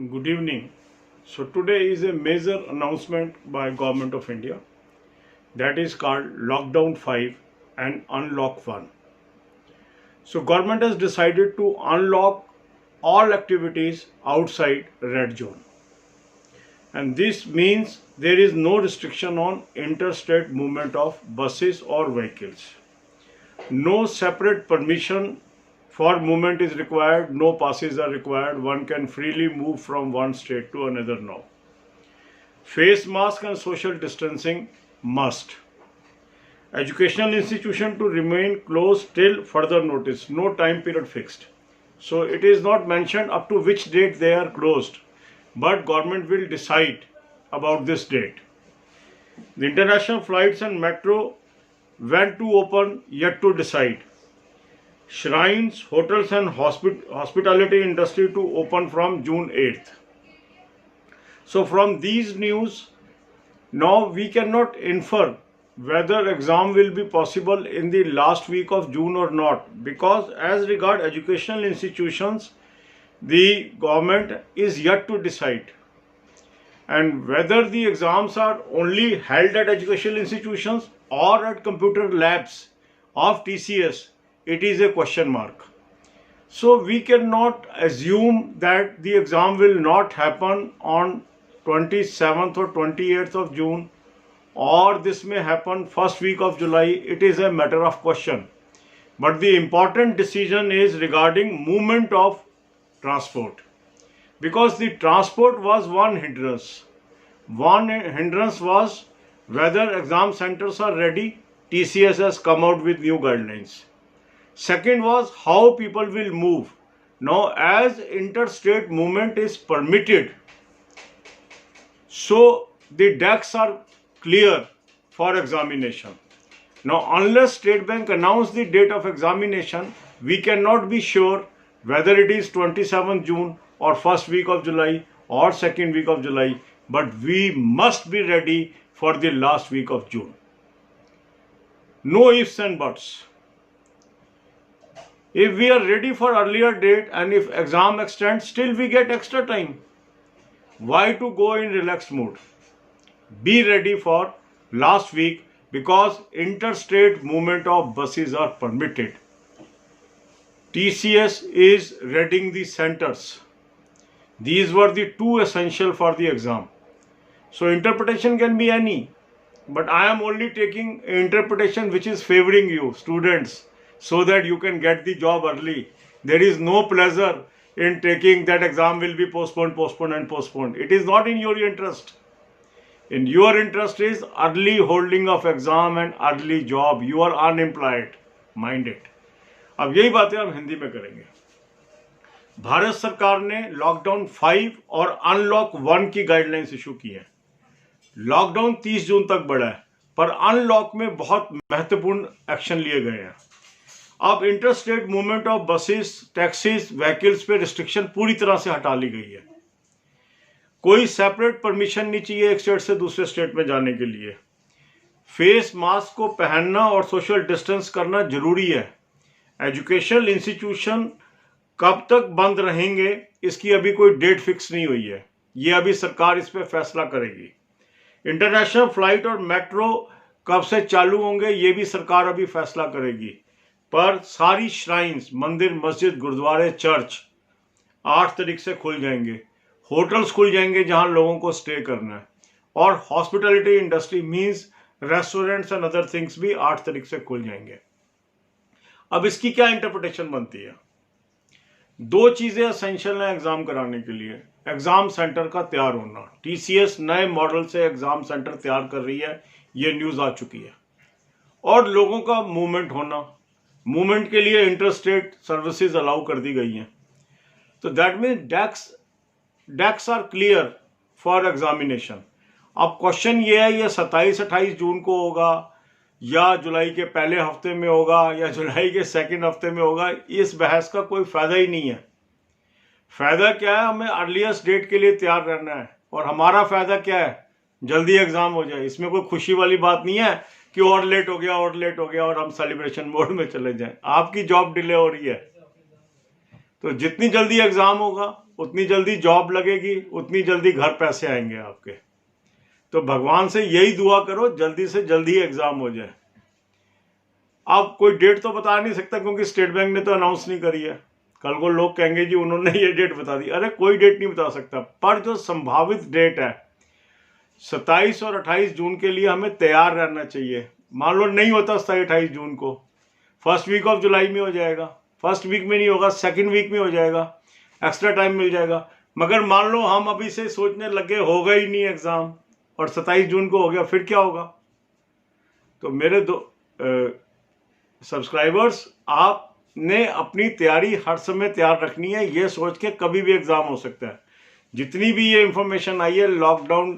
Good evening. So today is a major announcement by Government of India that is called Lockdown 5 and Unlock 1. So government has decided to unlock all activities outside red zone. And this means there is no restriction on interstate movement of buses or vehicles. No separate permission for movement is required, no passes are required, one can freely move from one state to another now. Face mask and social distancing must. Educational institution to remain closed till further notice, no time period fixed. So it is not mentioned up to which date they are closed, but government will decide about this date. The international flights and metro when to open yet to decide. Shrines, hotels and hospitality industry to open from June 8th. So from these news, now we cannot infer whether exam will be possible in the last week of June or not, because as regard educational institutions, the government is yet to decide. And whether the exams are only held at educational institutions or at computer labs of TCS, it is a question mark. So we cannot assume that the exam will not happen on 27th or 28th of June, or this may happen first week of July. It is a matter of question. But the important decision is regarding movement of transport, because the transport was one hindrance. One hindrance was whether exam centers are ready. TCS has come out with new guidelines. Second was how people will move. Now as interstate movement is permitted, so the decks are clear for examination. Now unless State Bank announce the date of examination, we cannot be sure whether it is 27th June or first week of July or second week of July, but we must be ready for the last week of June. No ifs and buts. If we are ready for earlier date and if exam extends, still we get extra time. Why to go in relaxed mode? Be ready for last week, because interstate movement of buses are permitted. TCS is readying the centers. These were the two essential for the exam. So interpretation can be any, but I am only taking interpretation which is favoring you, students, so that you can get the job early. There is no pleasure in taking that exam will be postponed. It is not in your interest. In your interest is early holding of exam and early job. You are unemployed. Mind it. अब यही बातें हम हिंदी में करेंगे. भारत सरकार ने lockdown 5 और unlock 1 की गाइडलाइंस इशू की है. लॉकडाउन 30 जून तक बढ़ा है, पर अनलॉक में बहुत महत्वपूर्ण एक्शन लिए गए हैं. अब interstate movement of buses, taxis, vehicles पे रिस्ट्रिक्शन पूरी तरह से हटा ली गई है. कोई सेपरेट परमिशन नहीं चाहिए एक स्टेट से दूसरे स्टेट में जाने के लिए. फेस मास्क को पहनना और सोशल डिस्टेंस करना जरूरी है. एजुकेशनल इंस्टीट्यूशन कब तक बंद रहेंगे इसकी अभी कोई डेट फिक्स नहीं हुई है. ये अभी सरकार इस पर फैसला करेगी. इंटरनेशनल फ्लाइट और मेट्रो कब से चालू होंगे ये भी सरकार अभी फैसला करेगी. पर सारी श्राइन्स, मंदिर, मस्जिद, गुरुद्वारे, चर्च 8 तारीख से खुल जाएंगे. होटल्स खुल जाएंगे जहां लोगों को स्टे करना है. और hospitality industry means restaurants and other things भी 8 तारीख से खुल जाएंगे. अब इसकी क्या इंटरप्रिटेशन बनती है? दो चीजें एसेंशियल हैं एग्जाम कराने के लिए. एग्जाम सेंटर का तैयार होना. टीसीएस नए मॉडल से एग्जाम सेंटर तैयार कर रही है, ये न्यूज आ चुकी है. और लोगों का मूवमेंट होना. मूवमेंट के लिए इंटरस्टेट सर्विसेज अलाउ कर दी गई हैं. तो that mean decks are clear for examination. अब क्वेश्चन ये है, ये 27-28 जून को होगा या जुलाई के पहले हफ्ते में होगा या जुलाई के सेकंड हफ्ते में होगा. इस बहस का कोई फायदा ही नहीं है. फायदा क्या है? हमें अर्लीस्ट डेट के लिए तैयार रहना है. और हमारा फायदा क्या है? जल्दी एग्जाम हो जाए. इसमें कोई खुशी वाली बात नहीं है कि और लेट हो गया और हम सेलिब्रेशन मोड में चले जाएं. आपकी जॉब डिले हो रही है. तो जितनी जल्दी एग्जाम होगा उतनी जल्दी जॉब लगेगी, उतनी जल्दी घर पैसे आएंगे आपके। तो भगवान से यही दुआ करो जल्दी से जल्दी एग्जाम हो जाए। आप कोई डेट तो बता नहीं सकता क्योंकि स्टेट बैंक ने तो अनाउंस नहीं करी है। कल को लोग कहेंगे जी उन्होंने ये डेट बता दी। अरे कोई डेट नहीं बता सकता, पर जो संभावित डेट है 27 और 28 जून के लिए हमें तैयार रहना चाहिए। मान लो नहीं होता 27-28 जून को, फर्स्ट वीक ऑफ जुलाई में हो जाएगा, फर्स्ट वीक में नहीं होगा, सेकंड वीक में हो जाएगा, एक्स्ट्रा टाइम मिल जाएगा। मगर मान लो हम अभी से सोचने लगे होगा ही नहीं एग्जाम और 27 जून को हो गया, फिर क्या होगा? तो मेरे सब्सक्राइबर्स, आपने अपनी तैयारी हर समय तैयार रखनी है, ये सोच के कभी भी एग्जाम हो सकता है। जितनी भी ये इंफॉर्मेशन आई है लॉकडाउन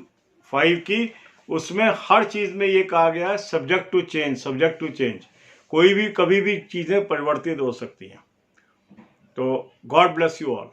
5 की, उसमें हर चीज में ये कहा गया है subject to change, subject to change. कोई भी कभी भी चीजें परिवर्तित हो सकती हैं। तो गॉड ब्लेस यू ऑल।